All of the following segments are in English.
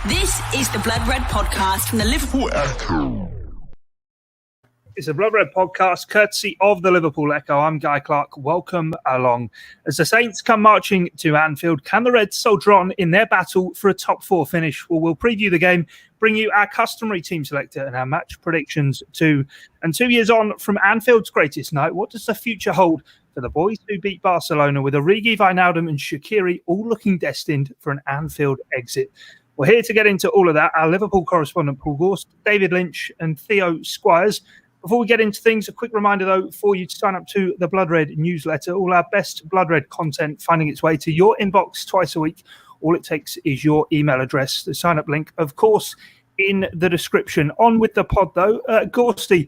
This is the Blood Red Podcast from the Liverpool Echo. It's a Blood Red Podcast courtesy of the Liverpool Echo. I'm Guy Clarke. Welcome along. As the Saints come marching to Anfield, can the Reds soldier on in their battle for a top four finish? Well, we'll preview the game, bring you our customary team selector and our match predictions too. And 2 years on from Anfield's greatest night, what does the future hold for the boys who beat Barcelona with Origi, Wijnaldum and Shaqiri all looking destined for an Anfield exit? We're here to get into all of that. Our Liverpool correspondent Paul Gorst, David Lynch and Theo Squires. Before we get into things, a quick reminder, though, for you to sign up to the Blood Red newsletter. All our best Blood Red content finding its way to your inbox twice a week. All it takes is your email address. The sign-up link, of course, in the description. On with the pod, though. Gorsty,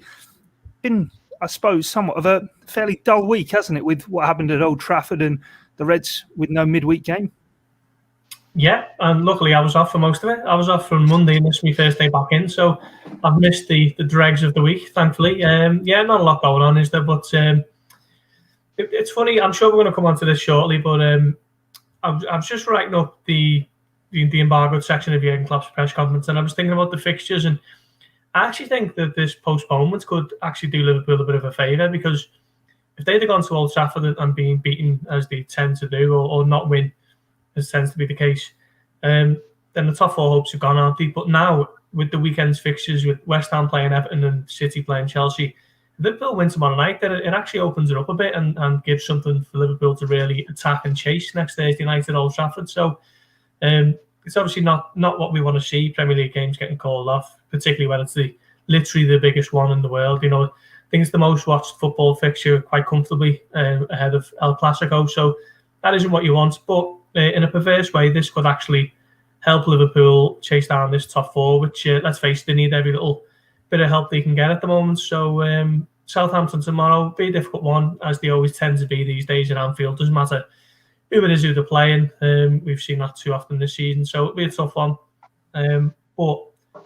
been, I suppose, somewhat of a fairly dull week, hasn't it, with what happened at Old Trafford and the Reds with no midweek game? Yeah, and luckily I was off for most of it. I was off from Monday and this is my first day back in, so I've missed the dregs of the week, thankfully. Not a lot going on, is there? But it's funny, I'm sure we're going to come on to this shortly, but I was just writing up the embargoed section of Jurgen Klopp's press conference, and I was thinking about the fixtures, and I actually think that this postponement could actually do Liverpool a bit of a favour, because if they'd have gone to Old Trafford and been beaten, as they tend to do, or not win, as tends to be the case, then the top four hopes are gone, aren't they? But now, with the weekend's fixtures, with West Ham playing Everton and City playing Chelsea, if Liverpool win tomorrow night, then it actually opens it up a bit and gives something for Liverpool to really attack and chase next Thursday night at Old Trafford. So it's obviously not what we want to see, Premier League games getting called off, particularly when it's literally the biggest one in the world. You know, I think it's the most watched football fixture quite comfortably ahead of El Clasico. So that isn't what you want, but in a perverse way, this could actually help Liverpool chase down this top four, which, let's face it, they need every little bit of help they can get at the moment. So Southampton tomorrow, be a difficult one, as they always tend to be these days at Anfield. Doesn't matter who it is who they're playing. We've seen that too often this season, so it'll be a tough one. But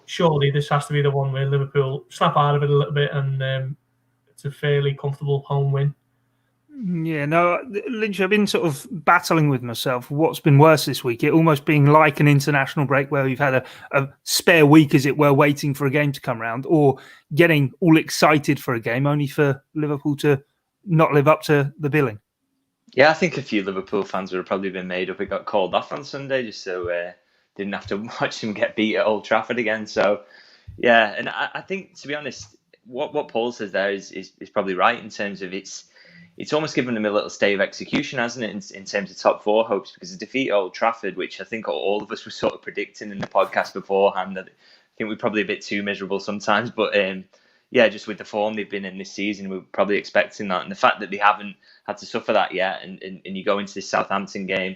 surely this has to be the one where Liverpool snap out of it a little bit, and it's a fairly comfortable home win. Yeah, no, Lynch, I've been sort of battling with myself. What's been worse this week? It almost being like an international break where we've had a spare week, as it were, waiting for a game to come round, or getting all excited for a game only for Liverpool to not live up to the billing. Yeah, I think a few Liverpool fans would have probably been made up. It got called off on Sunday just so didn't have to watch them get beat at Old Trafford again. So, yeah, and I think, to be honest, what Paul says there is probably right in terms of it's almost given them a little stay of execution, hasn't it, in terms of top four hopes, because the defeat at Old Trafford, which I think all of us were sort of predicting in the podcast beforehand, I think we're probably a bit too miserable sometimes, but just with the form they've been in this season, we're probably expecting that, and the fact that they haven't had to suffer that yet, and you go into this Southampton game,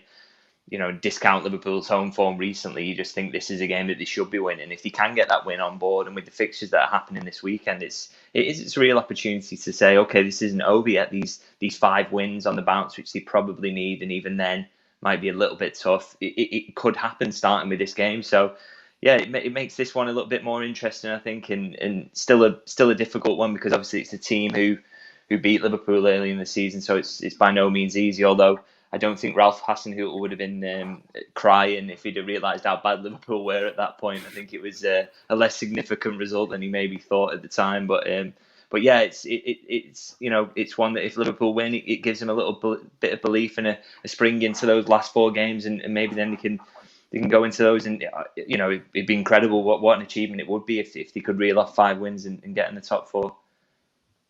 you know, discount Liverpool's home form recently, you just think this is a game that they should be winning. If they can get that win on board, and with the fixtures that are happening this weekend, it's a real opportunity to say, okay, this isn't over yet. These 5 wins on the bounce, which they probably need, and even then might be a little bit tough. It could happen starting with this game. So yeah, it makes this one a little bit more interesting, I think, and still a difficult one, because obviously it's a team who beat Liverpool early in the season, so it's by no means easy. Although I don't think Ralph Hasenhüttl would have been crying if he'd have realised how bad Liverpool were at that point. I think it was a less significant result than he maybe thought at the time. But yeah, it's you know, it's one that if Liverpool win, it gives them a little bit of belief and a spring into those last 4 games, and maybe then they can go into those, and you know, it'd be incredible what an achievement it would be if they could reel off 5 wins and get in the top 4.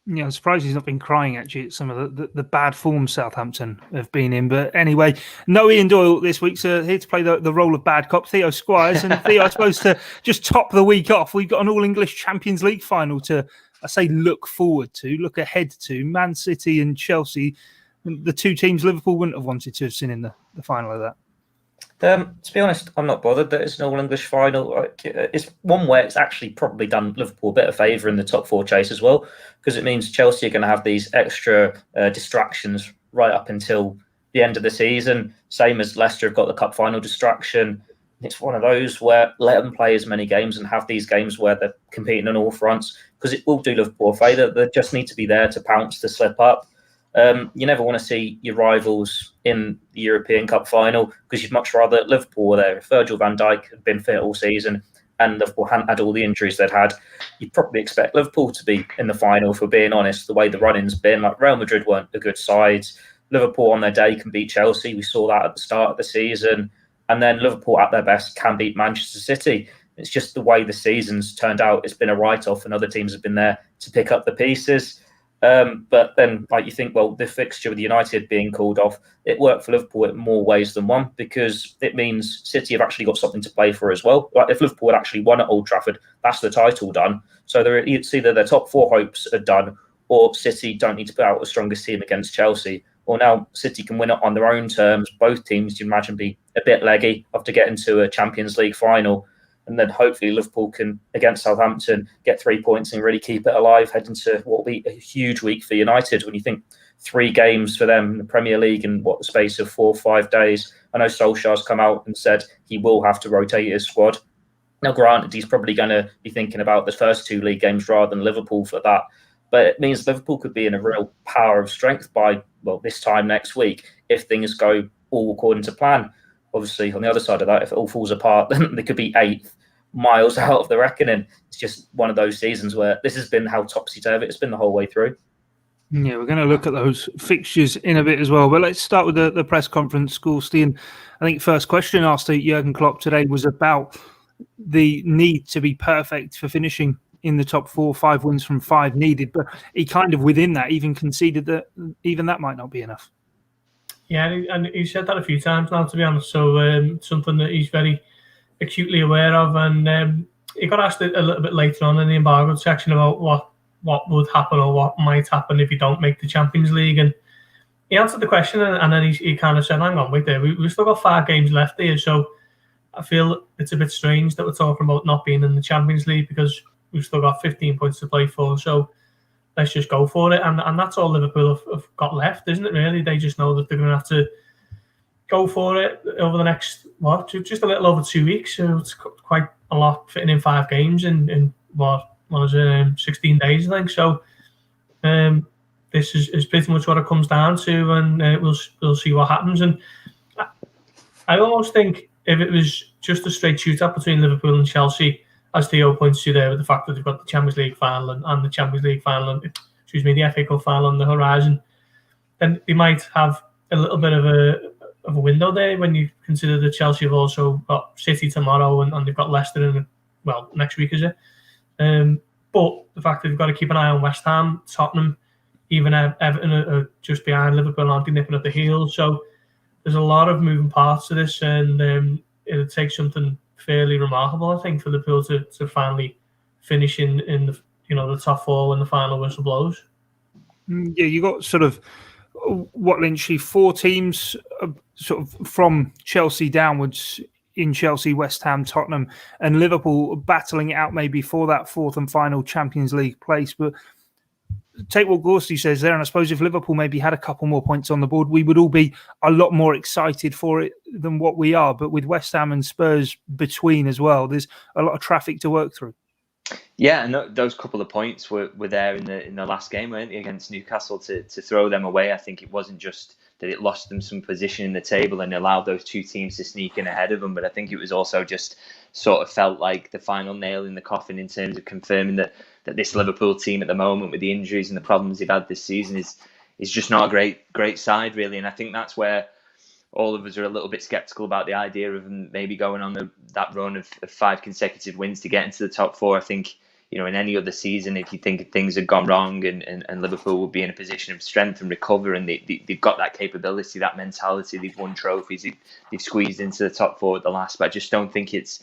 Yeah, I'm surprised he's not been crying, actually, at some of the bad form Southampton have been in. But anyway, no Ian Doyle this week, so here to play the role of bad cop, Theo Squires. And Theo, I suppose to just top the week off, we've got an All-English Champions League final to, I say, look ahead to. Man City and Chelsea, the 2 teams Liverpool wouldn't have wanted to have seen in the final of that. To be honest, I'm not bothered that it's an all-English final. It's one where it's actually probably done Liverpool a bit of favour in the top 4 chase as well, because it means Chelsea are going to have these extra distractions right up until the end of the season, same as Leicester have got the cup final distraction. It's one of those where let them play as many games and have these games where they're competing on all fronts, because it will do Liverpool a favour. They just need to be there to pounce, to slip up. You never want to see your rivals in the European Cup final because you'd much rather Liverpool were there. If Virgil van Dijk had been fit all season and Liverpool hadn't had all the injuries they'd had, you'd probably expect Liverpool to be in the final, for being honest, the way the run-in's been. Like, Real Madrid weren't a good side. Liverpool on their day can beat Chelsea. We saw that at the start of the season. And then Liverpool at their best can beat Manchester City. It's just the way the season's turned out. It's been a write-off, and other teams have been there to pick up the pieces. But then, like, you think, well, the fixture with United being called off, it worked for Liverpool in more ways than one, because it means City have actually got something to play for as well. Like, if Liverpool had actually won at Old Trafford, that's the title done. So it's either their top four hopes are done, or City don't need to put out the strongest team against Chelsea. Or now City can win it on their own terms. Both teams, you imagine, be a bit leggy after getting to a Champions League final. And then hopefully Liverpool can, against Southampton, get 3 points and really keep it alive, heading to what will be a huge week for United. When you think 3 games for them in the Premier League in the space of 4 or 5 days. I know Solskjaer's come out and said he will have to rotate his squad. Now, granted, he's probably going to be thinking about the first 2 league games rather than Liverpool for that. But it means Liverpool could be in a real power of strength by, this time next week, if things go all according to plan. Obviously, on the other side of that, if it all falls apart, then they could be 8th, miles out of the reckoning. It's just one of those seasons where this has been how topsy-turvy it's been the whole way through. Yeah, we're going to look at those fixtures in a bit as well. But let's start with the press conference, Gorst. I think first question asked to Jurgen Klopp today was about the need to be perfect for finishing in the top 4, 5 wins from 5 needed. But he kind of within that even conceded that even that might not be enough. Yeah, and he said that a few times now, to be honest. So something that he's very acutely aware of. And he got asked a little bit later on in the embargoed section about what would happen or what might happen if you don't make the Champions League. And he answered the question, and then he kind of said, hang on, wait there, we've still got 5 games left here. So I feel it's a bit strange that we're talking about not being in the Champions League because we've still got 15 points to play for. So let's just go for it. And that's all Liverpool have got left, isn't it, really? They just know that they're going to have to go for it over the next, just a little over 2 weeks. So it's quite a lot fitting in 5 games in 16 days, I think. So this is pretty much what it comes down to, and we'll see what happens. And I almost think if it was just a straight shootout between Liverpool and Chelsea, as Theo points to there, with the fact that they've got the Champions League final and the Champions League final, the FA Cup final on the horizon, then they might have a little bit of a window there when you consider that Chelsea have also got City tomorrow and they've got Leicester next week, is it? But the fact that they've got to keep an eye on West Ham, Tottenham, even Everton are just behind Liverpool, aren't they, nipping at the heels? So there's a lot of moving parts to this, and it'll take something fairly remarkable, I think, for Liverpool to finally finish in the top 4 when the final whistle blows. Yeah, you got sort of Lynch, 4 teams sort of from Chelsea downwards in Chelsea, West Ham, Tottenham, and Liverpool battling it out maybe for that 4th and final Champions League place. But take what Gorst says there, and I suppose if Liverpool maybe had a couple more points on the board, we would all be a lot more excited for it than what we are. But with West Ham and Spurs between as well, there's a lot of traffic to work through. Yeah, and those couple of points were there in the last game, weren't they, against Newcastle to throw them away. I think it wasn't just that it lost them some position in the table and allowed those 2 teams to sneak in ahead of them, but I think it was also just sort of felt like the final nail in the coffin in terms of confirming that this Liverpool team at the moment, with the injuries and the problems they've had this season, is just not a great side, really. And I think that's where all of us are a little bit sceptical about the idea of maybe going on that run of 5 consecutive wins to get into the top 4. I think, in any other season, if you think things had gone wrong and Liverpool would be in a position of strength and recover, and they've got that capability, that mentality, they've won trophies, they've squeezed into the top 4 at the last, but I just don't think it's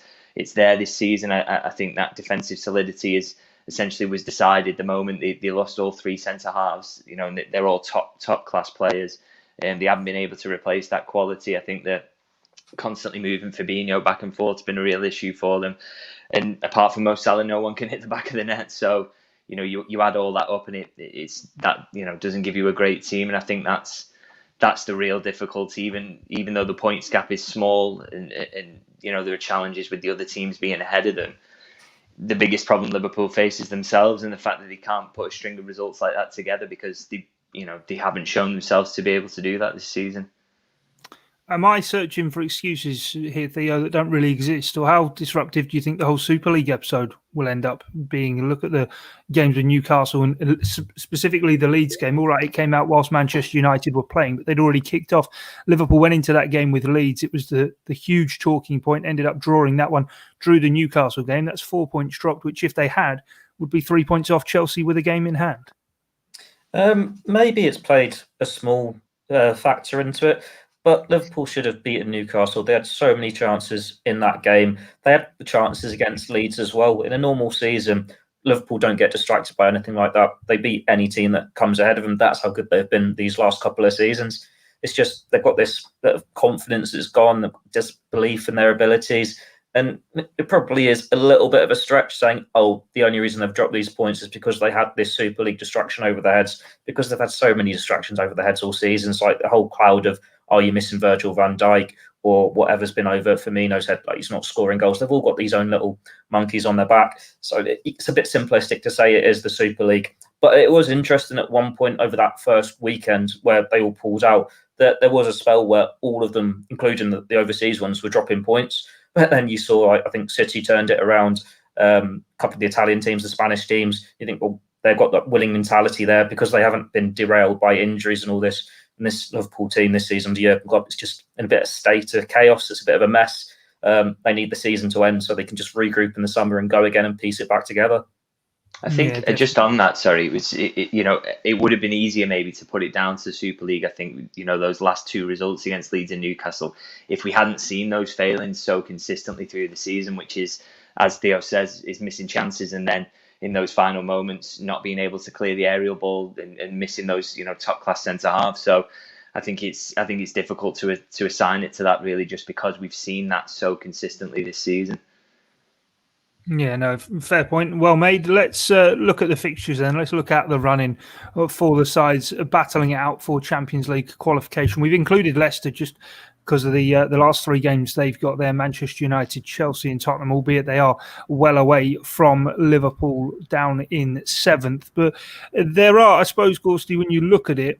there this season. I think that defensive solidity essentially was decided the moment they lost all 3 centre-halves, and they're all top class players, and they haven't been able to replace that quality. I think that constantly moving Fabinho back and forth has been a real issue for them. And apart from Mo Salah, no one can hit the back of the net. So, you add all that up, and it's that, doesn't give you a great team. And I think that's the real difficulty, even though the points gap is small and there are challenges with the other teams being ahead of them. The biggest problem Liverpool faces themselves, and the fact that they can't put a string of results like that together because they haven't shown themselves to be able to do that this season. Am I searching for excuses here, Theo, that don't really exist? Or how disruptive do you think the whole Super League episode will end up being? Look at the games with Newcastle and specifically the Leeds game. All right, it came out whilst Manchester United were playing, but they'd already kicked off. Liverpool went into that game with Leeds. It was the huge talking point, ended up drawing that one, drew the Newcastle game. That's 4 points dropped, which if they had, would be 3 points off Chelsea with a game in hand. Maybe it's played a small factor into it. But Liverpool should have beaten Newcastle. They had so many chances in that game. They had the chances against Leeds as well. In a normal season, Liverpool don't get distracted by anything like that. They beat any team that comes ahead of them. That's how good they've been these last couple of seasons. It's just they've got this bit of confidence that's gone, disbelief in their abilities. And it probably is a little bit of a stretch saying, the only reason they've dropped these points is because they had this Super League distraction over their heads, because they've had so many distractions over their heads all season. It's like the whole cloud of, you're missing Virgil van Dijk or whatever's been over Firmino's head, like he's not scoring goals. They've all got these own little monkeys on their back. So it's a bit simplistic to say it is the Super League. But it was interesting at one point over that first weekend where they all pulled out, that there was a spell where all of them, including the overseas ones, were dropping points. But then you saw, I think City turned it around, a couple of the Italian teams, the Spanish teams. You think, they've got that winning mentality there because they haven't been derailed by injuries and all this. And this Liverpool team this season, Jurgen Klopp, is just in a bit of state of chaos. It's a bit of a mess. They need the season to end so they can just regroup in the summer and go again and piece it back together. I think just on that, it would have been easier maybe to put it down to the Super League. I think, those last two results against Leeds and Newcastle, if we hadn't seen those failings so consistently through the season, which is, as Theo says, is missing chances, and then in those final moments not being able to clear the aerial ball and missing those top class centre halves. So I think it's difficult to assign it to that, really, just because we've seen that so consistently this season. Yeah, no, fair point. Well made. Let's look at the fixtures then. Let's look at the running for the sides battling it out for Champions League qualification. We've included Leicester just because of the last three games they've got there: Manchester United, Chelsea and Tottenham, albeit they are well away from Liverpool down in seventh. But there are, I suppose, Gorsty, when you look at it,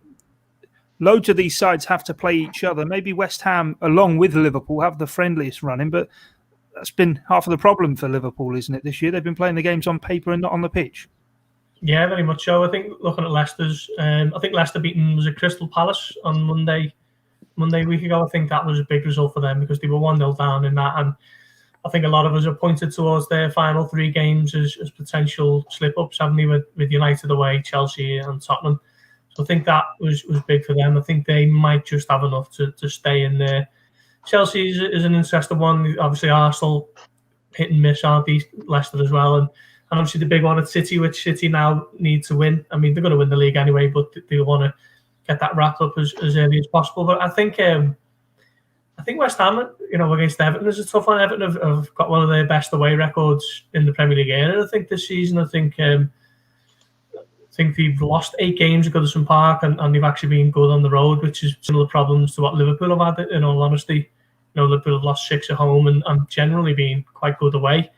loads of these sides have to play each other. Maybe West Ham, along with Liverpool, have the friendliest running, but that's been half of the problem for Liverpool, isn't it, this year? They've been playing the games on paper and not on the pitch. Yeah, very much so. I think looking at Leicester's, I think Leicester beaten was a Crystal Palace on Monday a week ago. I think that was a big result for them because they were 1-0 down in that, and I think a lot of us have pointed towards their final three games as potential slip-ups, haven't they, with United away, Chelsea and Tottenham. So I think that was big for them. I think they might just have enough to stay in there. Chelsea is an interesting one. Obviously, Arsenal hit and miss, aren't they? Leicester as well. And obviously the big one at City, which City now need to win. I mean, they're going to win the league anyway, but they want to get that wrapped up as early as possible. But I think West Ham, against Everton is a tough one. Everton have got one of their best away records in the Premier League area, I think, this season. I think they've lost 8 games at Goodison Park and they've actually been good on the road, which is similar problems to what Liverpool have had, in all honesty. Liverpool have lost 6 at home and generally been quite good away.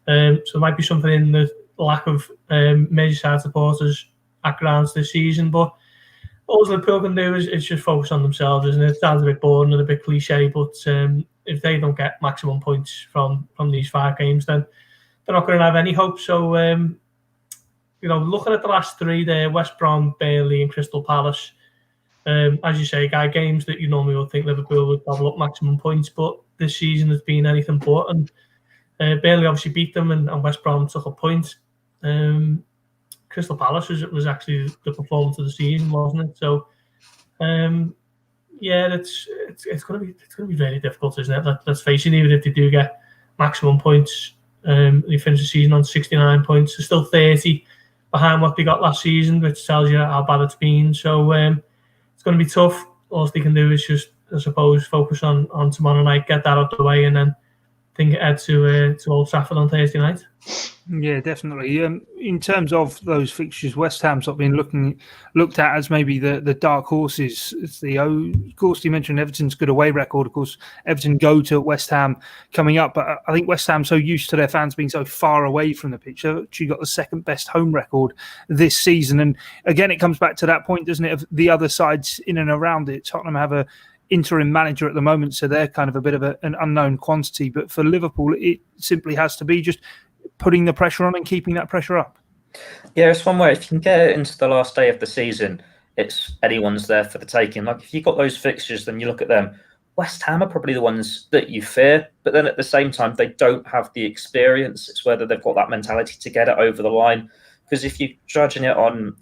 So there might be something in the lack of Merseyside supporters at grounds this season. But all Liverpool can do is just focus on themselves, isn't it? It sounds a bit boring and a bit cliche, but if they don't get maximum points from these 5 games, then they're not going to have any hope. So, looking at the last 3 there, West Brom, Burnley and Crystal Palace, as you say, Guy, games that you normally would think Liverpool would double up maximum points, but this season has been anything but. And Burnley obviously beat them, and West Brom took a point. Crystal Palace was actually the performance of the season, wasn't it? So, it's going to be very difficult, isn't it? Let's face it. Even if they do get maximum points, they finish the season on 69 points. They're still 30 behind what they got last season, which tells you how bad it's been. So it's going to be tough. All they can do is just, I suppose, focus on tomorrow night, get that out of the way, and then think head to Old Trafford on Thursday night. Yeah, definitely. In terms of those fixtures, West Ham's not been looked at as maybe the dark horses. It's Gorst, you mentioned Everton's good away record. Of course, Everton go to West Ham coming up, but I think West Ham's so used to their fans being so far away from the pitch. They've actually got the second best home record this season. And again, it comes back to that point, doesn't it, of the other sides in and around it. Tottenham have a interim manager at the moment, so they're kind of a bit of an unknown quantity. But for Liverpool, it simply has to be just putting the pressure on and keeping that pressure up. Yeah, it's one where if you can get it into the last day of the season, it's anyone's there for the taking. Like if you've got those fixtures, then you look at them. West Ham are probably the ones that you fear, but then at the same time, they don't have the experience. It's whether they've got that mentality to get it over the line. Because if you're judging it on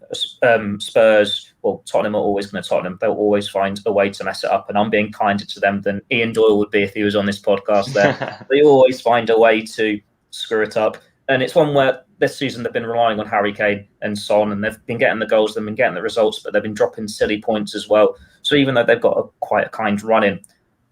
Spurs, well, Tottenham are always going to Tottenham. They'll always find a way to mess it up. And I'm being kinder to them than Ian Doyle would be if he was on this podcast there. They always find a way to screw it up. And it's one where this season they've been relying on Harry Kane and Son, and they've been getting the goals, they've been getting the results, but they've been dropping silly points as well. So even though they've got quite a kind run in,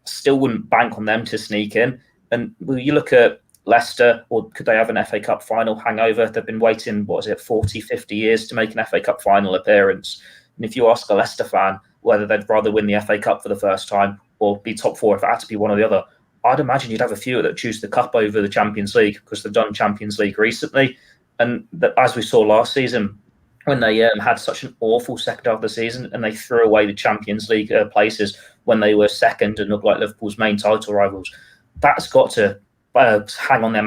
still wouldn't bank on them to sneak in. And you look at Leicester, or could they have an FA Cup final hangover? They've been waiting, 40, 50 years to make an FA Cup final appearance. And if you ask a Leicester fan whether they'd rather win the FA Cup for the first time or be top four if it had to be one or the other, I'd imagine you'd have a few that choose the Cup over the Champions League because they've done Champions League recently. And as we saw last season, when they had such an awful second half of the season and they threw away the Champions League places when they were second and looked like Liverpool's main title rivals, that's got to hang on their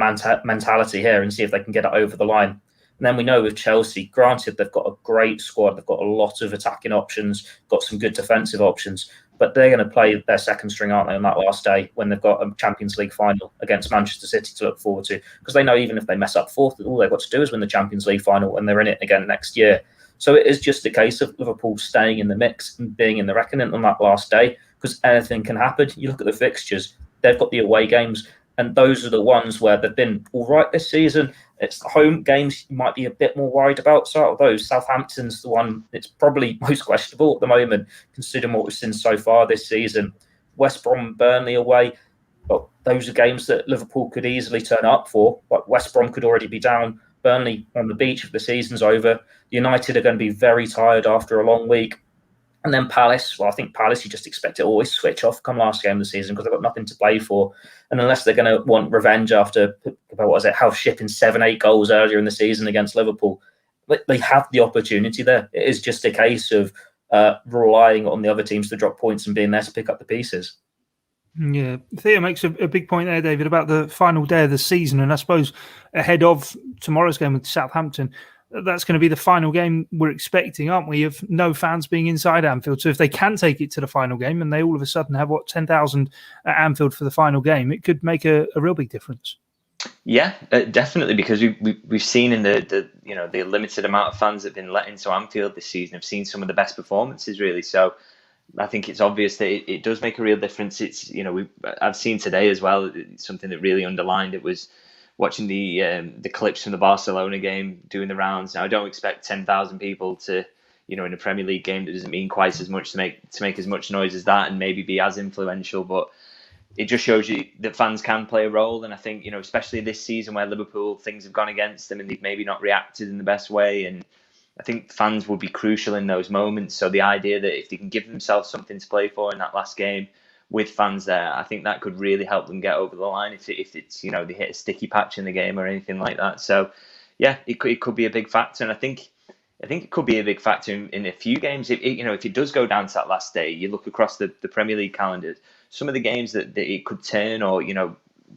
mentality here and see if they can get it over the line. And then we know with Chelsea, granted, they've got a great squad. They've got a lot of attacking options, got some good defensive options. But they're going to play their second string, aren't they, on that last day when they've got a Champions League final against Manchester City to look forward to? Because they know even if they mess up fourth, all they've got to do is win the Champions League final and they're in it again next year. So it is just a case of Liverpool staying in the mix and being in the reckoning on that last day because anything can happen. You look at the fixtures, they've got the away games, and those are the ones where they've been all right this season. It's the home games you might be a bit more worried about. So out of those, Southampton's the one that's probably most questionable at the moment, considering what we've seen so far this season. West Brom, Burnley away. Well, those are games that Liverpool could easily turn up for. But West Brom could already be down. Burnley on the beach if the season's over. United are going to be very tired after a long week. And then Palace, well, I think Palace, you just expect it always switch off come last game of the season because they've got nothing to play for. And unless they're going to want revenge after, house shipping 7-8 goals earlier in the season against Liverpool, they have the opportunity there. It is just a case of relying on the other teams to drop points and being there to pick up the pieces. Yeah, Theo makes a big point there, David, about the final day of the season. And I suppose ahead of tomorrow's game with Southampton, that's going to be the final game we're expecting, aren't we, of no fans being inside Anfield. So if they can take it to the final game and they all of a sudden have, 10,000 at Anfield for the final game, it could make a real big difference. Yeah, definitely, because we've seen in the limited amount of fans that have been let into Anfield this season, have seen some of the best performances, really. So I think it's obvious that it does make a real difference. It's, I've seen today as well, something that really underlined it was watching the clips from the Barcelona game doing the rounds. Now, I don't expect 10,000 people to, in a Premier League game that doesn't mean quite as much to make as much noise as that and maybe be as influential, but it just shows you that fans can play a role. And I think, especially this season where Liverpool, things have gone against them and they've maybe not reacted in the best way. And I think fans will be crucial in those moments. So the idea that if they can give themselves something to play for in that last game with fans there, I think that could really help them get over the line if it's, they hit a sticky patch in the game or anything like that. So yeah, it could be a big factor. And I think it could be a big factor in a few games. If it does go down to that last day, you look across the Premier League calendars, some of the games that it could turn, or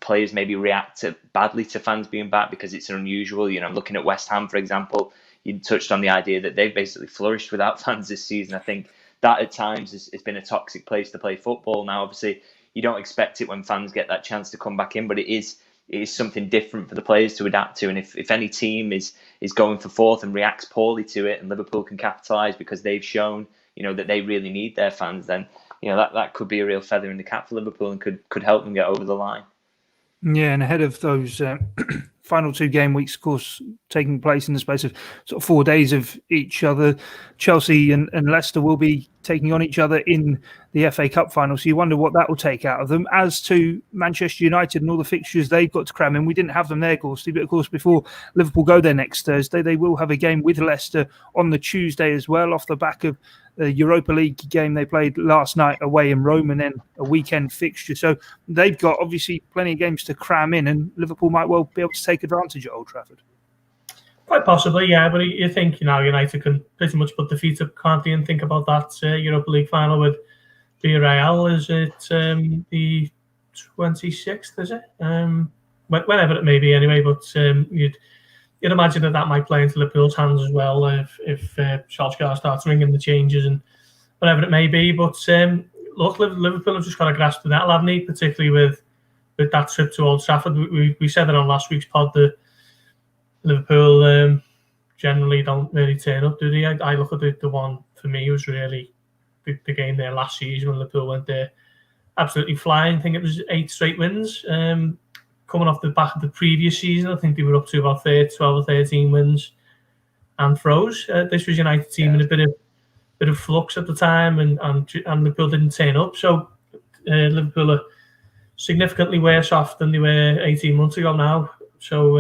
players maybe react badly to fans being back because it's unusual. Looking at West Ham, for example, you touched on the idea that they've basically flourished without fans this season. I think that at times has been a toxic place to play football. Now, obviously, you don't expect it when fans get that chance to come back in, but it is something different for the players to adapt to. And if any team is going for fourth and reacts poorly to it, and Liverpool can capitalise because they've shown that they really need their fans, then that could be a real feather in the cap for Liverpool and could help them get over the line. Yeah, and ahead of those final 2 game weeks, of course, taking place in the space of sort of 4 days of each other. Chelsea and Leicester will be taking on each other in the FA Cup final. So you wonder what that will take out of them. As to Manchester United and all the fixtures they've got to cram in, we didn't have them there, Gorsty, but of course before Liverpool go there next Thursday, they will have a game with Leicester on the Tuesday as well, off the back of the Europa League game they played last night away in Rome, and then a weekend fixture. So they've got obviously plenty of games to cram in, and Liverpool might well be able to take advantage at Old Trafford. Quite possibly, yeah. But you think, United can pretty much put the feet up, can't they, and think about that Europa League final with Villarreal. Is it the 26th, is it? Whenever it may be anyway, but you'd imagine that might play into Liverpool's hands as well if Solskjaer starts ringing the changes and whatever it may be. But look, Liverpool have just got to grasp the nettle, haven't they? Particularly with that trip to Old Trafford. We said that on last week's pod that Liverpool generally don't really turn up, do they? I look at the one for me was really the game there last season when Liverpool went there absolutely flying. I think it was 8 straight wins. Coming off the back of the previous season, I think they were up to about 12 or 13 wins and froze. This was United team in a bit of flux at the time, and Liverpool didn't turn up. So Liverpool are significantly worse off than they were 18 months ago now. So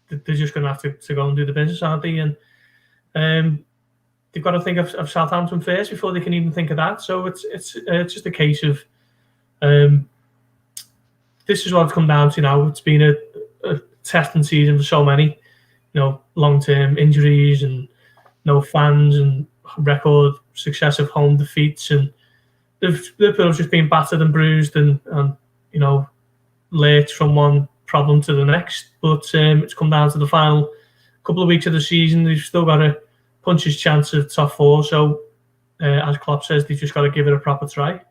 they're just going to have to go and do the business, aren't they? And they've got to think of Southampton first before they can even think of that. So it's just a case of this is what it's come down to now. It's been a testing season for so many, long-term injuries and no fans and record successive home defeats, and Liverpool have just been battered and bruised and late from one problem to the next. But it's come down to the final couple of weeks of the season. They've still got a puncher's chance of top 4. So as Klopp says, they've just got to give it a proper try.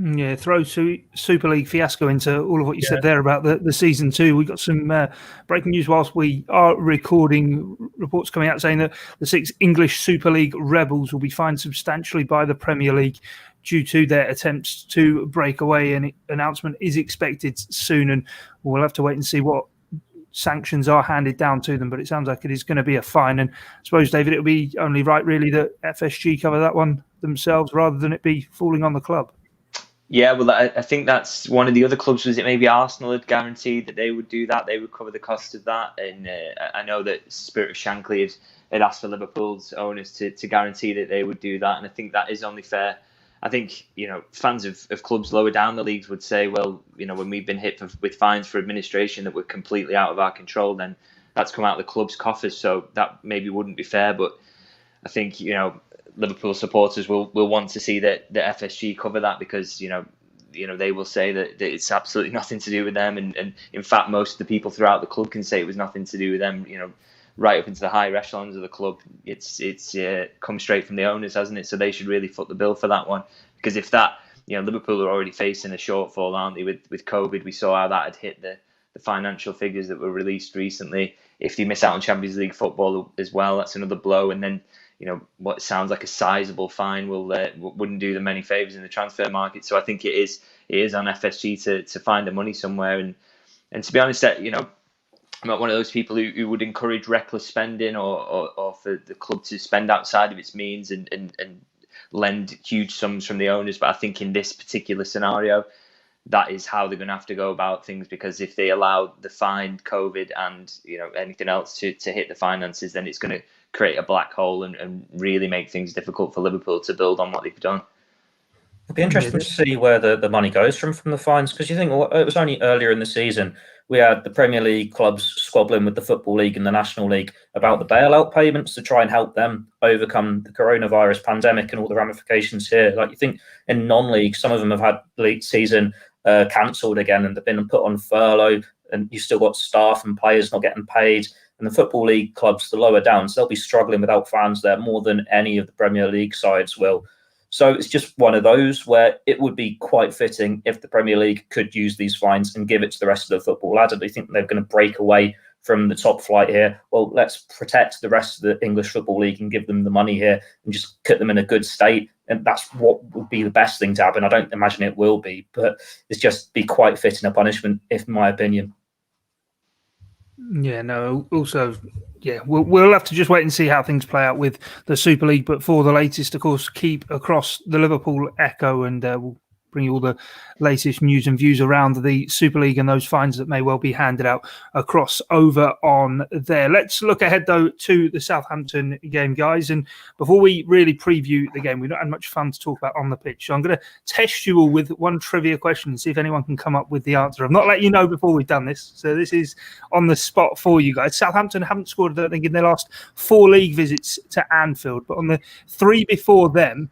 Yeah, throw Super League fiasco into all of what you said there about the season 2. We got some breaking news whilst we are recording. Reports coming out saying that the 6 English Super League rebels will be fined substantially by the Premier League due to their attempts to break away. An announcement is expected soon, and we'll have to wait and see what sanctions are handed down to them. But it sounds like it is going to be a fine. And I suppose, David, it would be only right, really, that FSG cover that one themselves rather than it be falling on the club. Yeah, well, I think that's one of the other clubs. Was it maybe Arsenal had guaranteed that they would do that? They would cover the cost of that. And I know that Spirit of Shankly had asked for Liverpool's owners to guarantee that they would do that. And I think that is only fair. I think, fans of clubs lower down the leagues would say, well, when we've been hit with fines for administration that were completely out of our control, then that's come out of the club's coffers. So that maybe wouldn't be fair. But I think, Liverpool supporters will want to see that the FSG cover that, because they will say that it's absolutely nothing to do with them, and in fact most of the people throughout the club can say it was nothing to do with them. Right up into the higher echelons of the club, it's come straight from the owners, hasn't it? So they should really foot the bill for that one, because if that, Liverpool are already facing a shortfall, aren't they, with COVID? We saw how that had hit the financial figures that were released recently. If they miss out on Champions League football as well, that's another blow. And then what sounds like a sizable fine wouldn't do them any favours in the transfer market. So I think it is on FSG to find the money somewhere. And to be honest, that I'm not one of those people who would encourage reckless spending or for the club to spend outside of its means and lend huge sums from the owners. But I think in this particular scenario, that is how they're going to have to go about things, because if they allow the fine, COVID, and anything else to hit the finances, then it's going to create a black hole and really make things difficult for Liverpool to build on what they've done. It'd be interesting to see where the money goes from the fines, because you think, well, it was only earlier in the season we had the Premier League clubs squabbling with the Football League and the National League about the bailout payments to try and help them overcome the coronavirus pandemic and all the ramifications here. Like, you think in non-league, some of them have had league season cancelled again and they've been put on furlough, and you still got staff and players not getting paid. And the Football League clubs, the lower downs, they'll be struggling without fans there more than any of the Premier League sides will. So it's just one of those where it would be quite fitting if the Premier League could use these fines and give it to the rest of the football ladder. Do you think they're going to break away from the top flight here? Well, let's protect the rest of the English Football League and give them the money here and just put them in a good state. And that's what would be the best thing to happen. I don't imagine it will be, but it's just be quite fitting a punishment, in my opinion. Yeah, no, also, yeah, we'll have to just wait and see how things play out with the Super League. But for the latest, of course, keep across the Liverpool Echo, and we'll bring you all the latest news and views around the Super League and those fines that may well be handed out across over on there. Let's look ahead, though, to the Southampton game, guys. And before we really preview the game, we've not had much fun to talk about on the pitch. So I'm going to test you all with one trivia question and see if anyone can come up with the answer. I've not let you know before we've done this, so this is on the spot for you guys. Southampton haven't scored, I don't think, in their last 4 league visits to Anfield, but on the 3 before them,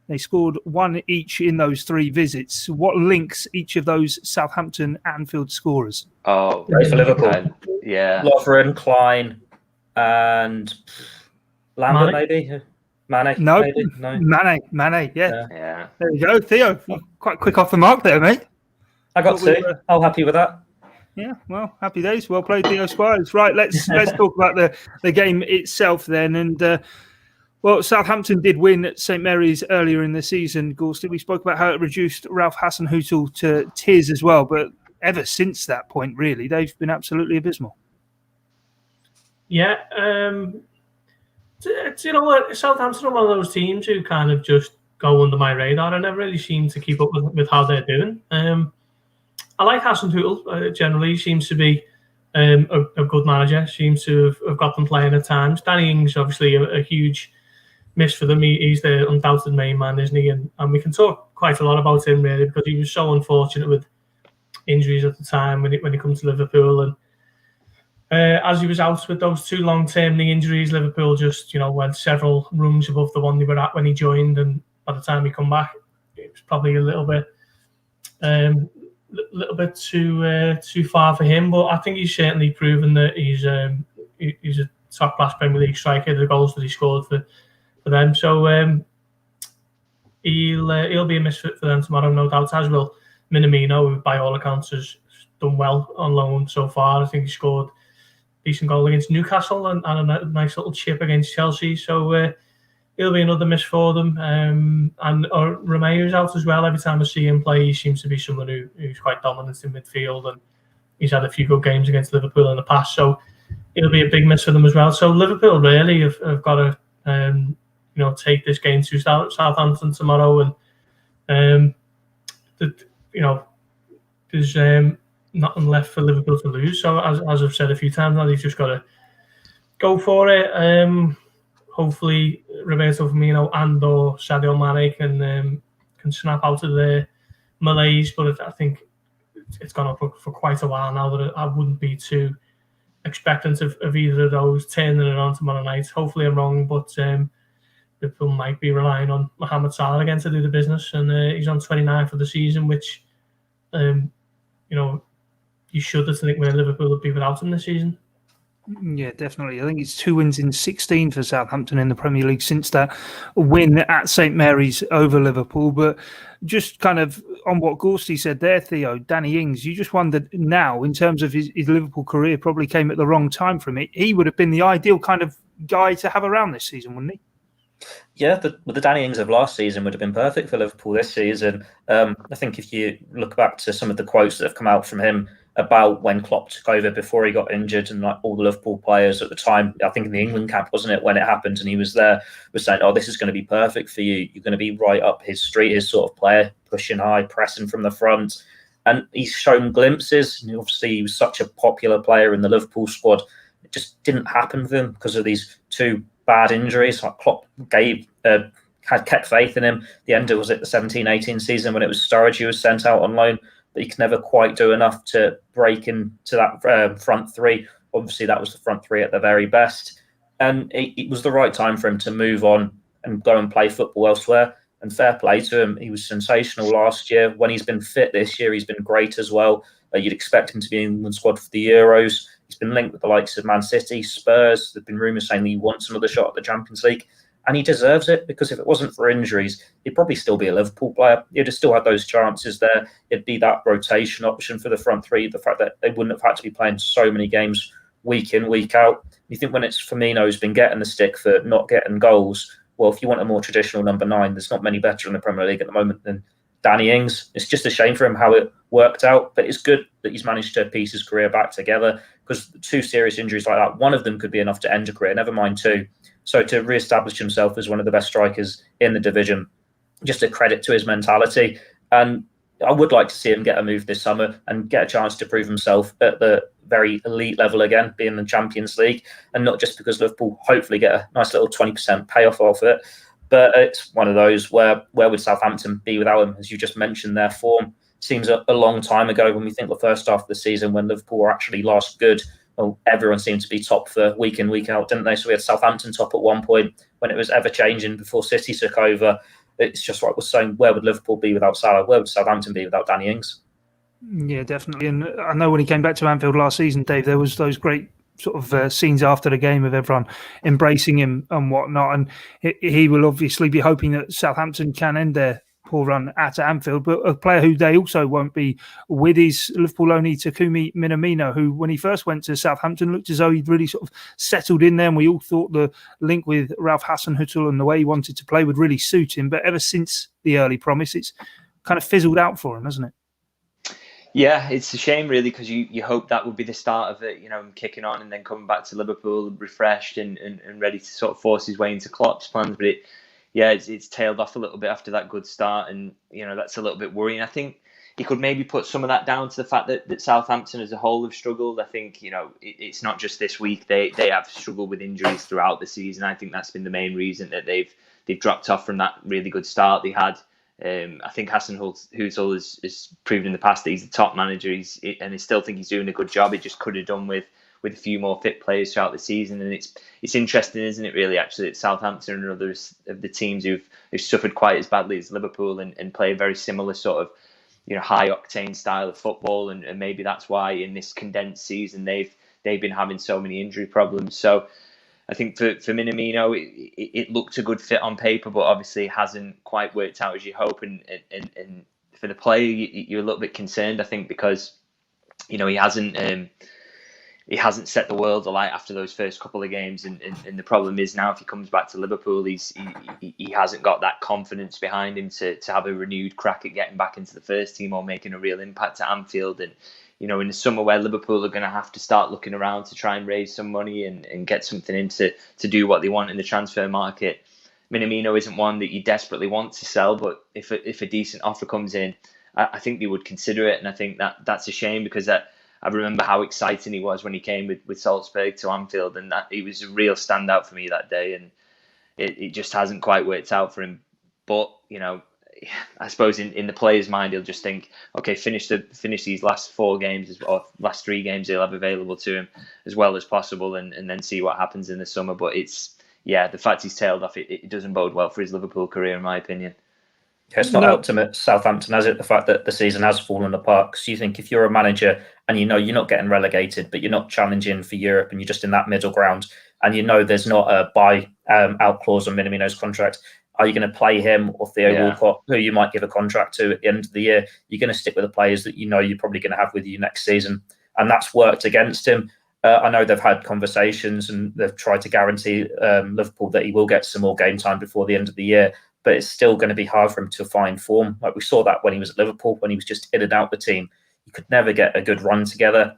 they scored 1 each in those 3 visits. What links each of those Southampton Anfield scorers? Oh, for Liverpool. Yeah. Lovren, Klein, and Lambert, maybe? Mane? No, maybe? No. Mane, yeah. Yeah. There you go, Theo. You're quite quick off the mark there, mate. I got 2. I'm happy with that. Yeah, well, happy days. Well played, Theo Squires. Right, let's talk about the game itself then. And well, Southampton did win at St Mary's earlier in the season. Gorst, we spoke about how it reduced Ralph Hasenhüttl to tears as well. But ever since that point, really, they've been absolutely abysmal. Yeah, you know what? Southampton are one of those teams who kind of just go under my radar. I never really seem to keep up with how they're doing. I like Hasenhüttl. Generally, he seems to be a good manager. Seems to have got them playing at times. Danny Ings, obviously, a huge miss for them. He's the undoubted main man, isn't he? And we can talk quite a lot about him, really, because he was so unfortunate with injuries at the time when he comes to Liverpool. And as he was out with those 2 long-term knee injuries, Liverpool just, went several rungs above the one they were at when he joined. And by the time he come back, it was probably a little bit too far for him. But I think he's certainly proven that he's a top-class Premier League striker. The goals that he scored for them, so he'll be a misfit for them tomorrow, no doubt. As will Minamino, who by all accounts has done well on loan so far. I think he scored a decent goal against Newcastle and a nice little chip against Chelsea. So he'll be another miss for them. And Romeo's out as well. Every time I see him play, he seems to be someone who's quite dominant in midfield, and he's had a few good games against Liverpool in the past. So it'll be a big miss for them as well. So Liverpool really have got to take this game to Southampton tomorrow, and there's nothing left for Liverpool to lose. So as I've said a few times now, they've just got to go for it. Hopefully, Roberto Firmino and or Sadio Mane can snap out of their malaise. But I think it's gone on for quite a while now that I wouldn't be too expectant of either of those turning it on tomorrow night. Hopefully, I'm wrong, but Liverpool might be relying on Mohamed Salah again to do the business, and he's on 29 for the season, which you shudder to think where Liverpool would be without him this season. Yeah, definitely. I think it's 2 wins in 16 for Southampton in the Premier League since that win at St Mary's over Liverpool. But just kind of on what Gorsty said there, Theo, Danny Ings, you just wondered now, in terms of his Liverpool career, probably came at the wrong time for him. He would have been the ideal kind of guy to have around this season, wouldn't he? Yeah, the Danny Ings of last season would have been perfect for Liverpool this season. I think if you look back to some of the quotes that have come out from him about when Klopp took over before he got injured, and like all the Liverpool players at the time, I think in the England camp, wasn't it, when it happened, and he was there, was saying, "Oh, this is going to be perfect for you. You're going to be right up his street, his sort of player, pushing high, pressing from the front." And he's shown glimpses. And obviously, he was such a popular player in the Liverpool squad. It just didn't happen with him because of these 2 bad injuries. Like Klopp had kept faith in him. The end was it the 17-18 season when it was Sturridge who was sent out on loan, but he could never quite do enough to break into that front 3. Obviously, that was the front 3 at the very best, and it was the right time for him to move on and go and play football elsewhere. And fair play to him. He was sensational last year. When he's been fit this year, he's been great as well. You'd expect him to be in the England squad for the Euros. He's been linked with the likes of Man City, Spurs. There've been rumours saying that he wants another shot at the Champions League. And he deserves it, because if it wasn't for injuries, he'd probably still be a Liverpool player. He'd have still had those chances there. It'd be that rotation option for the front 3. The fact that they wouldn't have had to be playing so many games week in, week out. You think when it's Firmino who's been getting the stick for not getting goals, well, if you want a more traditional number 9, there's not many better in the Premier League at the moment than Danny Ings. It's just a shame for him how it worked out, but it's good that he's managed to piece his career back together, because 2 serious injuries like that, one of them could be enough to end a career, never mind 2. So to re-establish himself as one of the best strikers in the division, just a credit to his mentality. And I would like to see him get a move this summer and get a chance to prove himself at the very elite level again, being in the Champions League, and not just because Liverpool hopefully get a nice little 20% payoff off it, but it's one of those where would Southampton be without him? As you just mentioned, their form seems a long time ago. When we think the first half of the season when Liverpool were actually last good, well, everyone seemed to be top for week in, week out, didn't they? So we had Southampton top at one point when it was ever changing before City took over. It's just like we're saying, where would Liverpool be without Salah? Where would Southampton be without Danny Ings? Yeah, definitely. And I know when he came back to Anfield last season, Dave, there was those great sort of scenes after the game of everyone embracing him and whatnot. And he will obviously be hoping that Southampton can end their poor run at Anfield. But a player who they also won't be with is Liverpool only Takumi Minamino, who when he first went to Southampton looked as though he'd really sort of settled in there. And we all thought the link with Ralph Hasenhüttl and the way he wanted to play would really suit him. But ever since the early promise, it's kind of fizzled out for him, hasn't it? Yeah, it's a shame really, because you hope that would be the start of it, him kicking on and then coming back to Liverpool refreshed and ready to sort of force his way into Klopp's plans. But it's tailed off a little bit after that good start, and that's a little bit worrying. I think he could maybe put some of that down to the fact that Southampton as a whole have struggled. I think it's not just this week; they have struggled with injuries throughout the season. I think that's been the main reason that they've dropped off from that really good start they had. I think Hasenhüttl has proven in the past that he's the top manager. And I still think he's doing a good job. He just could have done with a few more fit players throughout the season. And it's interesting, isn't it? Really, actually, that Southampton and others of the teams who've suffered quite as badly as Liverpool and play a very similar sort of high octane style of football. And maybe that's why in this condensed season they've been having so many injury problems. So I think for Minamino, it looked a good fit on paper, but obviously it hasn't quite worked out as you hope. And for the player, you're a little bit concerned, I think, because he hasn't set the world alight after those first couple of games. And the problem is now if he comes back to Liverpool, he hasn't got that confidence behind him to have a renewed crack at getting back into the first team or making a real impact at Anfield. And in the summer where Liverpool are going to have to start looking around to try and raise some money and get something in to do what they want in the transfer market, Minamino isn't one that you desperately want to sell, but if a decent offer comes in, I think they would consider it. And I think that's a shame, because I remember how exciting he was when he came with Salzburg to Anfield, and that he was a real standout for me that day, and it just hasn't quite worked out for him. But I suppose in the player's mind, he'll just think, okay, finish these last 4 games or last 3 games he'll have available to him as well as possible, and then see what happens in the summer. But the fact he's tailed off, it doesn't bode well for his Liverpool career, in my opinion. Yeah, it's not ultimate Southampton, has it? The fact that the season has fallen apart. Because you think if you're a manager and you're not getting relegated, but you're not challenging for Europe, and you're just in that middle ground, and there's not a buy out clause on Minamino's contract, are you going to play him or Theo Walcott, who you might give a contract to at the end of the year? You're going to stick with the players that you're probably going to have with you next season. And that's worked against him. I know they've had conversations and they've tried to guarantee Liverpool that he will get some more game time before the end of the year. But it's still going to be hard for him to find form. Like we saw that when he was at Liverpool, when he was just in and out the team. You could never get a good run together.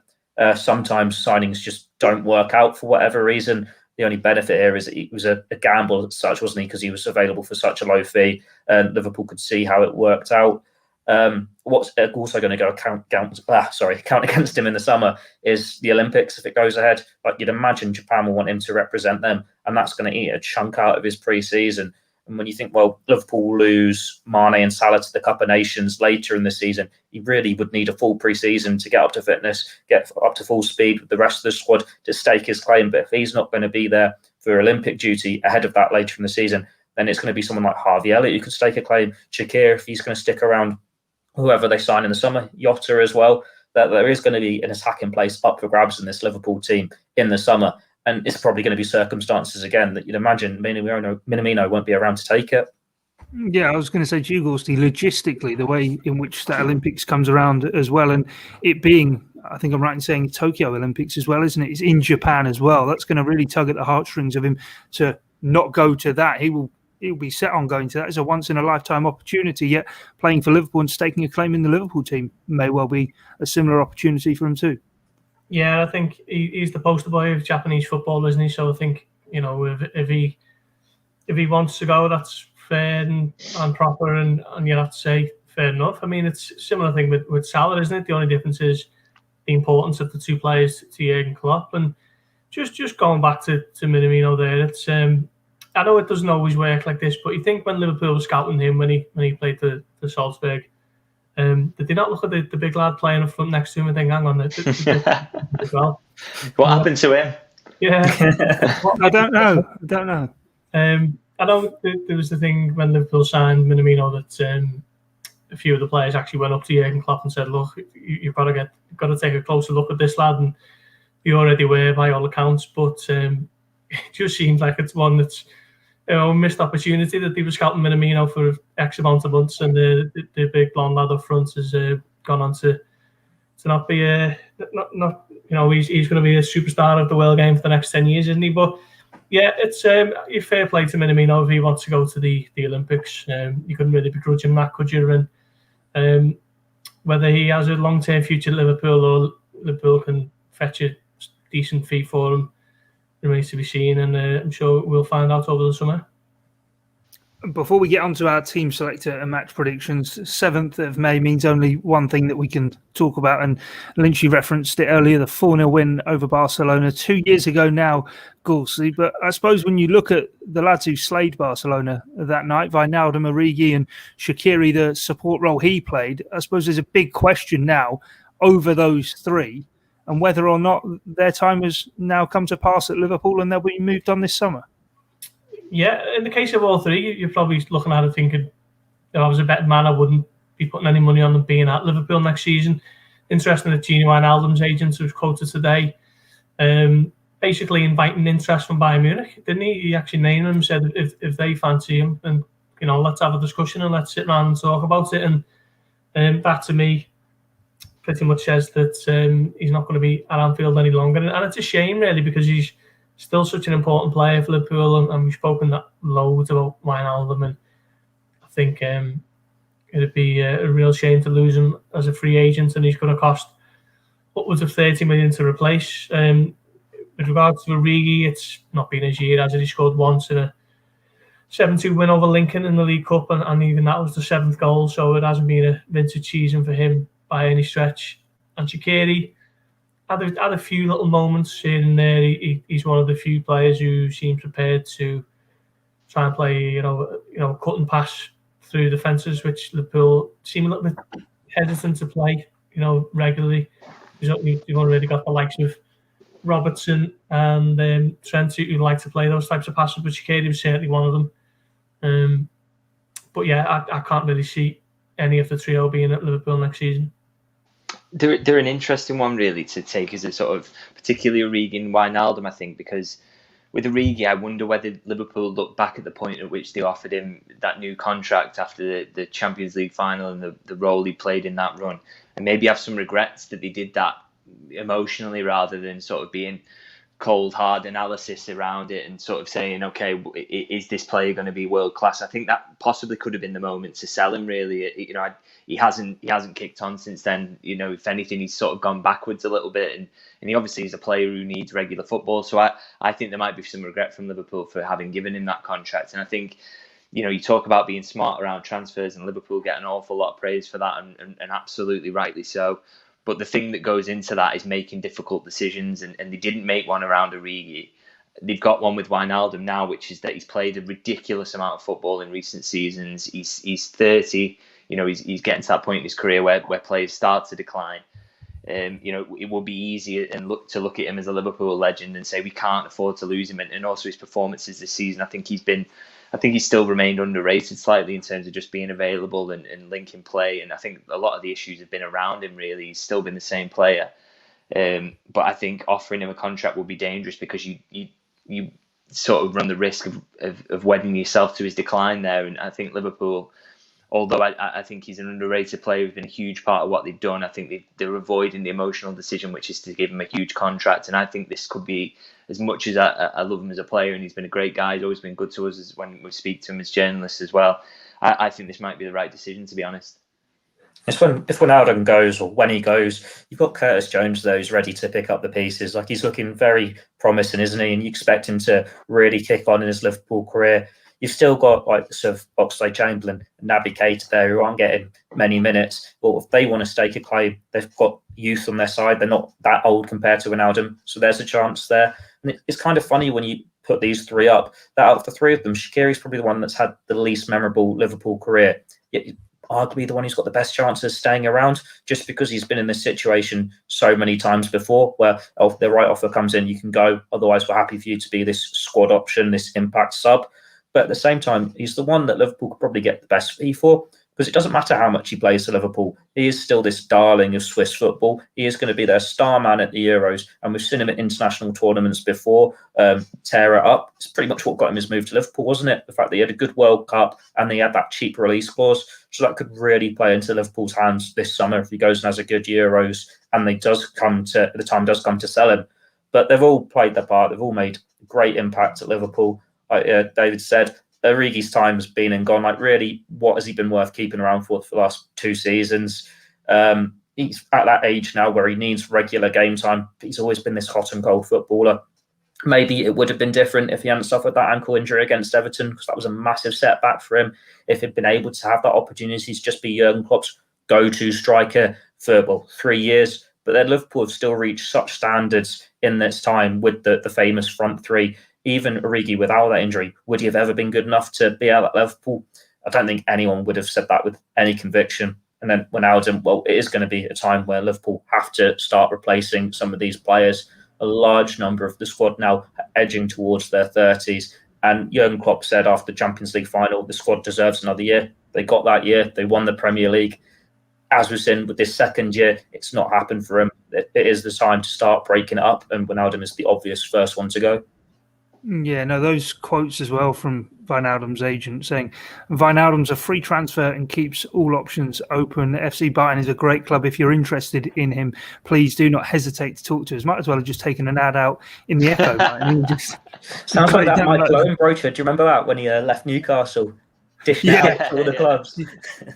Sometimes signings just don't work out for whatever reason. The only benefit here is that it was a gamble as such, wasn't he? Because he was available for such a low fee, and Liverpool could see how it worked out. What's also going to count against him in the summer is the Olympics if it goes ahead. Like you'd imagine Japan will want him to represent them, and that's going to eat a chunk out of his pre-season. And when you think, well, Liverpool will lose Mane and Salah to the Cup of Nations later in the season, he really would need a full pre-season to get up to fitness, get up to full speed with the rest of the squad to stake his claim. But if he's not going to be there for Olympic duty ahead of that later in the season, then it's going to be someone like Harvey Elliott who could stake a claim, Shaqiri if he's going to stick around, whoever they sign in the summer, Jota as well. That there is going to be an attacking place up for grabs in this Liverpool team in the summer. And it's probably going to be circumstances again that you'd imagine Minamino won't be around to take it. Yeah, I was going to say to you, Gorsty, logistically, the way in which that Olympics comes around as well, and it being, I think I'm right in saying Tokyo Olympics as well, isn't it? It's in Japan as well. That's going to really tug at the heartstrings of him to not go to that. He'll be set on going to that. It's a once-in-a-lifetime opportunity, yet playing for Liverpool and staking a claim in the Liverpool team may well be a similar opportunity for him too. Yeah, I think he's the poster boy of Japanese football, isn't he? So I think, you know, if he wants to go, that's fair and proper, and you have to say fair enough. I mean, it's a similar thing with Salah, isn't it? The only difference is the importance of the two players to Jurgen Klopp. And just going back to Minamino there, it's I know it doesn't always work like this, but you think when Liverpool was scouting him when he played for Salzburg, did they not look at the big lad playing up front next to him and think, hang on, as well? What happened to him? Yeah, I don't know. I know there was the thing when Liverpool signed Minamino that a few of the players actually went up to Jurgen Klopp and said, "Look, you've got to take a closer look at this lad," and they already were by all accounts. But it just seems like it's one that's a missed opportunity that they were scouting Minamino for X amount of months, and the big blonde lad up front has gone on to not be not you know, he's going to be a superstar of the world game for the next 10 years, isn't he? But yeah, it's fair play to Minamino if he wants to go to the Olympics. You couldn't really begrudge him that, could you? And whether he has a long-term future at Liverpool or Liverpool can fetch a decent fee for him remains to be seen, and I'm sure we'll find out over the summer. Before we get onto our team selector and match predictions, 7th of May means only one thing that we can talk about, and Lynch referenced it earlier, the 4-0 win over Barcelona 2 years ago now, Gorst. But I suppose when you look at the lads who slayed Barcelona that night, Wijnaldum, Origi and Shaqiri, the support role he played, I suppose there's a big question now over those three and whether or not their time has now come to pass at Liverpool and they'll be moved on this summer. Yeah, in the case of all three, you're probably looking at it thinking, if I was a betting man, I wouldn't be putting any money on them being at Liverpool next season. Interesting that Gini Wijnaldum's agent was quoted today, basically inviting interest from Bayern Munich, didn't he? He actually named them, said if they fancy him, then, you know, let's have a discussion and let's sit around and talk about it. And that to me pretty much says that he's not going to be at Anfield any longer. And it's a shame, really, because he's still such an important player for Liverpool, and we've spoken that loads about Wijnaldum, and I think it'd be a real shame to lose him as a free agent, and he's going to cost upwards of 30 million to replace. With regards to Origi, it's not been his year, as he scored once in a 7-2 win over Lincoln in the League Cup, and even that was the 7th goal, so it hasn't been a vintage season for him by any stretch. And Shaqiri had a few little moments here and there. He's one of the few players who seems prepared to try and play, you know, cut and pass through the fences, which Liverpool seem a little bit hesitant to play, you know, regularly. You've already got the likes of Robertson and Trent who like to play those types of passes, but Shaqiri was certainly one of them. But yeah, I can't really see any of the trio being at Liverpool next season. They're an interesting one, really, to take as a sort of, particularly Origi and Wijnaldum, I think, because with Origi, I wonder whether Liverpool look back at the point at which they offered him that new contract after the Champions League final and the role he played in that run, and maybe have some regrets that they did that emotionally rather than sort of being cold, hard analysis around it and sort of saying, okay, is this player going to be world class? I think that possibly could have been the moment to sell him, really. You know, he hasn't kicked on since then. You know, if anything, he's sort of gone backwards a little bit, and he obviously is a player who needs regular football. So I think there might be some regret from Liverpool for having given him that contract. And I think, you know, you talk about being smart around transfers, and Liverpool get an awful lot of praise for that, and absolutely rightly so. But the thing that goes into that is making difficult decisions, and they didn't make one around Origi. They've got one with Wijnaldum now, which is that he's played a ridiculous amount of football in recent seasons. He's 30. You know, he's getting to that point in his career where players start to decline. You know, it will be easy and look at him as a Liverpool legend and say we can't afford to lose him. And also his performances this season, I think he's still remained underrated slightly in terms of just being available and linking play. And I think a lot of the issues have been around him, really. He's still been the same player. But I think offering him a contract will be dangerous because you sort of run the risk of wedding yourself to his decline there. And I think Liverpool, although I think he's an underrated player who's been a huge part of what they've done, I think they're avoiding the emotional decision, which is to give him a huge contract. And I think this could be, as much as I love him as a player, and he's been a great guy, he's always been good to us when we speak to him as journalists as well, I think this might be the right decision, to be honest. It's if Wijnaldum goes, or when he goes, you've got Curtis Jones there who's ready to pick up the pieces. Like, he's looking very promising, isn't he? And you expect him to really kick on in his Liverpool career. You've still got like sort of Oxlade-Chamberlain and Naby Keita there who aren't getting many minutes. But if they want to stake a claim, they've got youth on their side. They're not that old compared to Wijnaldum, so there's a chance there. And it's kind of funny when you put these three up, that out of the three of them, Shaqiri's probably the one that's had the least memorable Liverpool career. Yet arguably the one who's got the best chances staying around, just because he's been in this situation so many times before where if the right offer comes in, you can go. Otherwise, we're happy for you to be this squad option, this impact sub. But at the same time, he's the one that Liverpool could probably get the best fee for, because it doesn't matter how much he plays for Liverpool. He is still this darling of Swiss football. He is going to be their star man at the Euros, and we've seen him at international tournaments before tear it up. It's pretty much what got him his move to Liverpool, wasn't it? The fact that he had a good World Cup and he had that cheap release clause. So that could really play into Liverpool's hands this summer if he goes and has a good Euros and the time does come to sell him. But they've all played their part. They've all made great impact at Liverpool. Like David said, Origi's time has been and gone. Like, really, what has he been worth keeping around for the last 2 seasons? He's at that age now where he needs regular game time. He's always been this hot and cold footballer. Maybe it would have been different if he hadn't suffered that ankle injury against Everton, because that was a massive setback for him. If he'd been able to have that opportunity to just be Jurgen Klopp's go-to striker for 3 years. But then Liverpool have still reached such standards in this time with the famous front three. Even Origi, without that injury, would he have ever been good enough to be at Liverpool? I don't think anyone would have said that with any conviction. And then Wijnaldum, well, it is going to be a time where Liverpool have to start replacing some of these players. A large number of the squad now edging towards their 30s. And Jurgen Klopp said after the Champions League final, the squad deserves another year. They got that year. They won the Premier League. As we've seen with this second year, it's not happened for him. It is the time to start breaking it up. And Wijnaldum is the obvious first one to go. Yeah, no, those quotes as well from Wijnaldum's agent saying Wijnaldum's a free transfer and keeps all options open. FC Bayern is a great club. If you're interested in him, please do not hesitate to talk to us. Might as well have just taken an ad out in the Echo. Sounds like that Mike Lowen brochure. Do you remember that when he left Newcastle? Out all the clubs.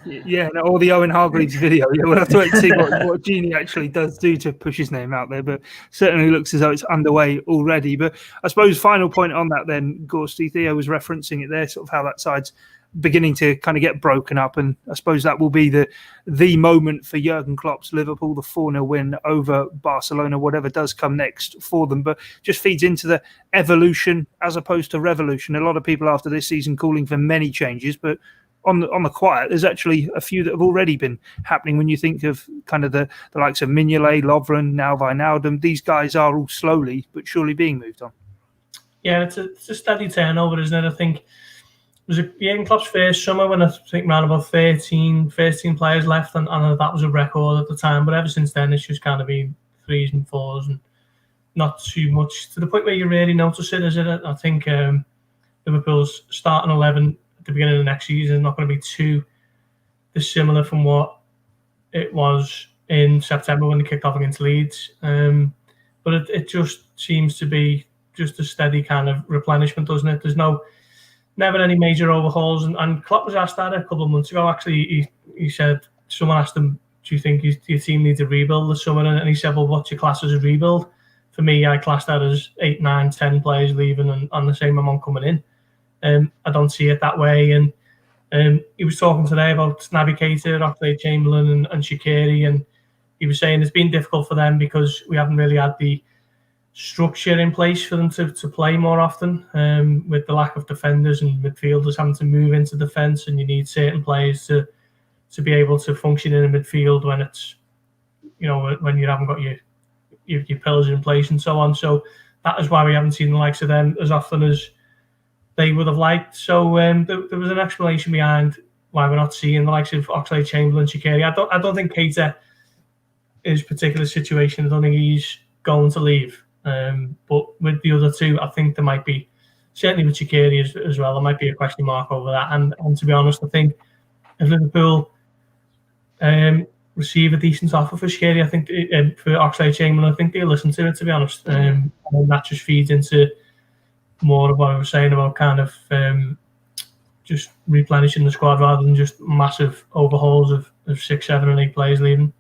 Yeah, no, or the Owen Hargreaves video. Yeah, we'll have to wait and see what Gini actually does do to push his name out there, but certainly looks as though it's underway already. But I suppose final point on that then, Gorst, Theo was referencing it there, sort of how that side's beginning to kind of get broken up, and I suppose that will be the moment for Jurgen Klopp's Liverpool, the 4-0 win over Barcelona, whatever does come next for them. But just feeds into the evolution as opposed to revolution. A lot of people after this season calling for many changes, but on the quiet, there's actually a few that have already been happening. When you think of kind of the likes of Mignolet, Lovren, now Wijnaldum, these guys are all slowly but surely being moved on. Yeah, it's a steady turnover, isn't it? I think it was Jurgen Klopp's first summer when I think around about 13 players left, and that was a record at the time. But ever since then, it's just kind of been 3s and 4s and not too much, to the point where you really notice it, is it? I think Liverpool's starting 11 at the beginning of next season is not going to be too dissimilar from what it was in September when they kicked off against Leeds. But it just seems to be just a steady kind of replenishment, doesn't it? There's never any major overhauls, and Klopp was asked that a couple of months ago. Actually, he said, someone asked him, do you think your team needs a rebuild this summer? And he said, well, what's your class as a rebuild? For me, I class that as 8, 9, 10 players leaving and the same amount coming in. I don't see it that way. And he was talking today about Naby Keita, Oxlade-Chamberlain and Shaqiri, and he was saying it's been difficult for them because we haven't really had the structure in place for them to play more often, with the lack of defenders and midfielders having to move into defence, and you need certain players to be able to function in a midfield when it's, when you haven't got your pillars in place and so on. So that is why we haven't seen the likes of them as often as they would have liked. So there was an explanation behind why we're not seeing the likes of Oxlade-Chamberlain, Shaqiri. I don't think Keita, his particular situation, I don't think he's going to leave. But with the other two, I think there might be, certainly with Shaqiri as well, there might be a question mark over that. And to be honest, I think if Liverpool receive a decent offer for Shaqiri, I think for Oxlade-Chamberlain, I think they'll listen to it, to be honest. And that just feeds into more of what I was saying about kind of just replenishing the squad rather than just massive overhauls of 6, 7, and 8 players leaving.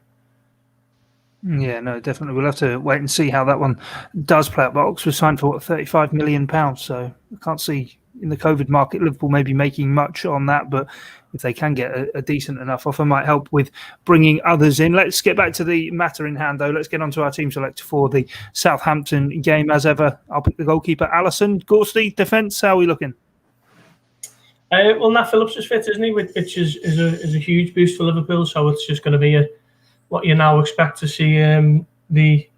Yeah, no, definitely. We'll have to wait and see how that one does play out. But Oxford signed for, £35 million. So I can't see in the COVID market Liverpool maybe making much on that. But if they can get a decent enough offer, might help with bringing others in. Let's get back to the matter in hand, though. Let's get on to our team select for the Southampton game. As ever, I'll pick the goalkeeper, Alisson. Gorst, defence, how are we looking? Well, Nat Phillips is fit, isn't he? Which is a huge boost for Liverpool. So it's just going to be what you now expect to see the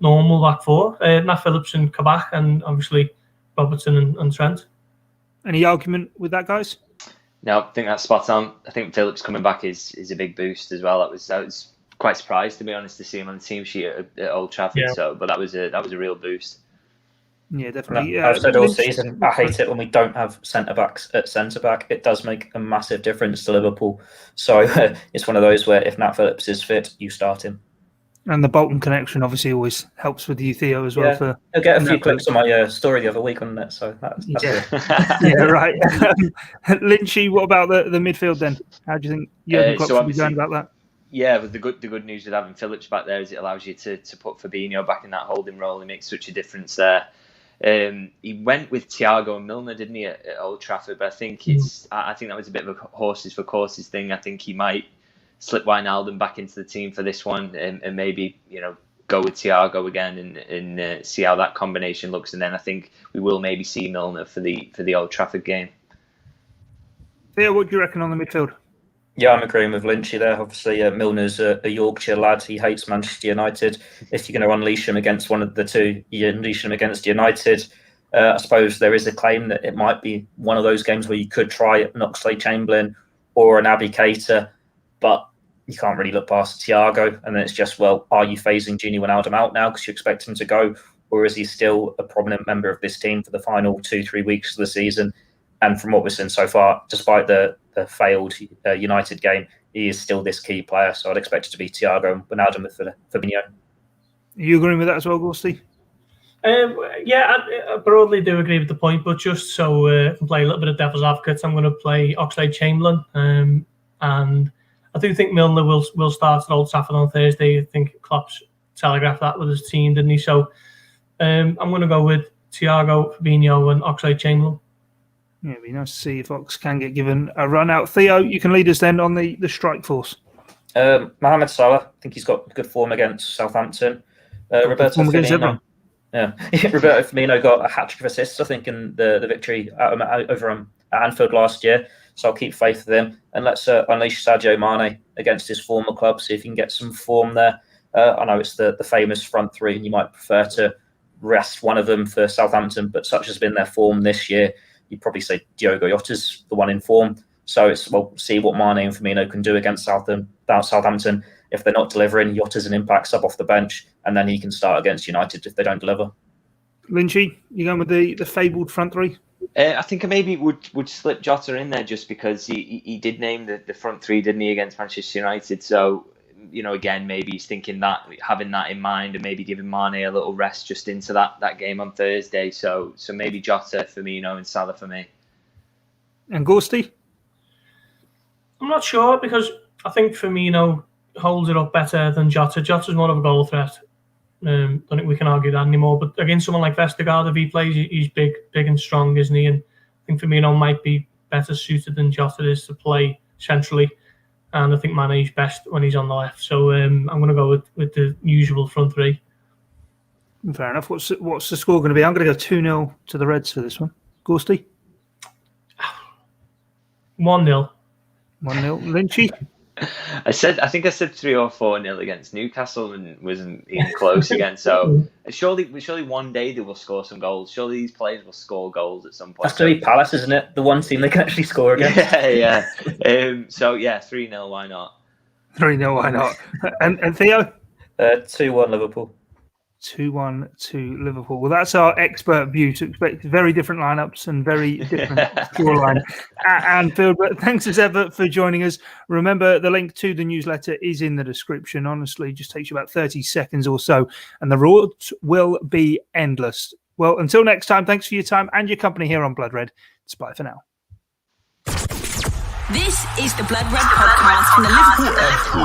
normal back four. Nat Phillips and Kabak, and obviously Robertson and Trent. Any argument with that, guys? No, I think that's spot on. I think Phillips coming back is a big boost as well. I was quite surprised, to be honest, to see him on the team sheet at Old Trafford. Yeah. So, but that was a real boost. Yeah, definitely. I've said all season, I hate it when we don't have centre-backs at centre-back. It does make a massive difference to Liverpool. So it's one of those where if Nat Phillips is fit, you start him. And the Bolton connection obviously always helps with you, Theo, as well. I'll get a few clips on my story the other week on that. So that's yeah. Yeah, right. Lynchy, what about the midfield then? How do you think Jurgen Klopp should be going about that? Yeah, but the good news with having Phillips back there is it allows you to put Fabinho back in that holding role. It makes such a difference there. He went with Thiago and Milner, didn't he, at Old Trafford? But I think I think that was a bit of a horses for courses thing. I think he might slip Wijnaldum back into the team for this one, and maybe go with Thiago again and see how that combination looks. And then I think we will maybe see Milner for the Old Trafford game. Theo, what do you reckon on the midfield? Yeah, I'm agreeing with Lynchy there. Obviously, Milner's a Yorkshire lad. He hates Manchester United. If you're going to unleash him against one of the two, you unleash him against United. I suppose there is a claim that it might be one of those games where you could try an Oxlade-Chamberlain or an Naby Keita, but you can't really look past Thiago. And then it's just, well, are you phasing Gini Wijnaldum out now because you expect him to go, or is he still a prominent member of this team for the final 2-3 weeks of the season? And from what we've seen so far, despite the failed United game, he is still this key player. So I'd expect it to be Thiago and Wijnaldum with Fabinho. Are you agreeing with that as well, Gorsty? Yeah, I broadly do agree with the point, but just so I can play a little bit of devil's advocate, I'm going to play Oxlade-Chamberlain. And I do think Milner will start at Old Trafford on Thursday. I think Klopp's telegraphed that with his team, didn't he? So I'm going to go with Thiago, Fabinho and Oxlade-Chamberlain. Yeah, it'd be nice to see if Ox can get given a run out. Theo, you can lead us then on the strike force. Mohamed Salah, I think he's got good form against Southampton. Roberto Firmino. Yeah, Roberto Firmino got a hat-trick of assists, I think, in the victory over at Anfield last year. So I'll keep faith with him. And let's unleash Sadio Mane against his former club, see if he can get some form there. I know it's the famous front three, and you might prefer to rest one of them for Southampton, but such has been their form this year. You'd probably say Diogo Jota's the one in form. So see what Mane and Firmino can do against Southampton. If they're not delivering, Jota's an impact sub off the bench, and then he can start against United if they don't deliver. Lynchy, you going with the fabled front three? I think I maybe would slip Jota in there just because he did name the front three, didn't he, against Manchester United? So, again, maybe he's thinking that, having that in mind, and maybe giving Mane a little rest just into that game on Thursday. So maybe Jota, Firmino and Salah for me. And Gorsty? I'm not sure, because I think Firmino holds it up better than Jota. Jota's more of a goal threat. I don't think we can argue that anymore. But against someone like Vestergaard, if he plays, he's big and strong, isn't he? And I think Firmino might be better suited than Jota is to play centrally. And I think Mane's best when he's on the left. So I'm going to go with the usual front three. Fair enough. What's the score going to be? I'm going to go 2-0 to the Reds for this one. Gorsty? 1-0. 1-0. Lynchy? I think I said 3 or 4-0 against Newcastle and wasn't even close again. So surely one day they will score some goals. Surely these players will score goals at some point. That's going to be Palace, isn't it? The one team they can actually score against. Yeah. 3-0. Why not? 3-0. Why not? And Theo? 2-1 Liverpool. 2-1 to Liverpool. Well, that's our expert view to expect very different lineups and very different scoreline at Anfield. But thanks as ever for joining us. Remember, the link to the newsletter is in the description. Honestly, it just takes you about 30 seconds or so, and the rewards will be endless. Well, until next time, thanks for your time and your company here on Blood Red. It's bye for now. This is the Blood Red podcast from the Liverpool Echo.